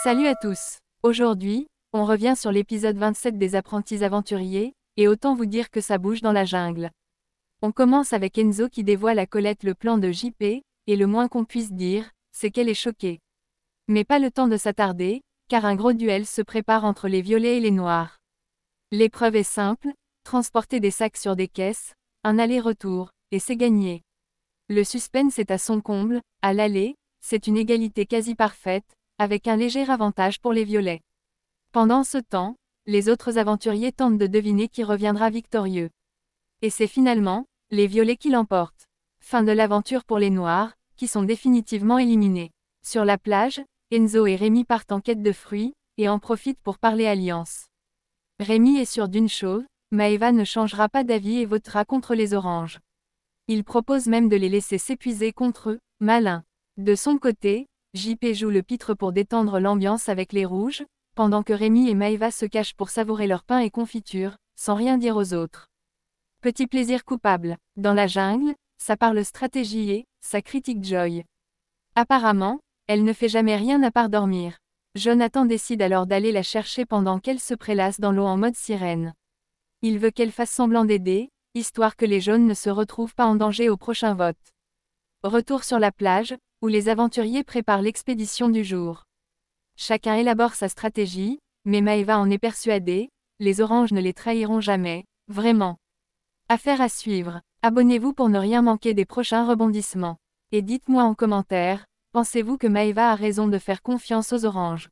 Salut à tous. Aujourd'hui, on revient sur l'épisode 27 des apprentis aventuriers, et autant vous dire que ça bouge dans la jungle. On commence avec Enzo qui dévoile à Colette le plan de JP, et le moins qu'on puisse dire, c'est qu'elle est choquée. Mais pas le temps de s'attarder, car un gros duel se prépare entre les violets et les noirs. L'épreuve est simple, transporter des sacs sur des caisses, un aller-retour, et c'est gagné. Le suspense est à son comble, à l'aller, c'est une égalité quasi parfaite, avec un léger avantage pour les violets. Pendant ce temps, les autres aventuriers tentent de deviner qui reviendra victorieux. Et c'est finalement, les violets qui l'emportent. Fin de l'aventure pour les noirs, qui sont définitivement éliminés. Sur la plage, Enzo et Rémi partent en quête de fruits, et en profitent pour parler alliance. Rémi est sûr d'une chose, Maeva ne changera pas d'avis et votera contre les oranges. Il propose même de les laisser s'épuiser contre eux, malin. De son côté, JP joue le pitre pour détendre l'ambiance avec les rouges, pendant que Rémi et Maeva se cachent pour savourer leur pain et confiture, sans rien dire aux autres. Petit plaisir coupable. Dans la jungle, ça parle stratégie et, ça critique Joy. Apparemment, elle ne fait jamais rien à part dormir. Jonathan décide alors d'aller la chercher pendant qu'elle se prélasse dans l'eau en mode sirène. Il veut qu'elle fasse semblant d'aider, histoire que les jaunes ne se retrouvent pas en danger au prochain vote. Retour sur la plage, où les aventuriers préparent l'expédition du jour. Chacun élabore sa stratégie, mais Maeva en est persuadée, les oranges ne les trahiront jamais, vraiment. Affaire à suivre. Abonnez-vous pour ne rien manquer des prochains rebondissements. Et dites-moi en commentaire, pensez-vous que Maeva a raison de faire confiance aux oranges?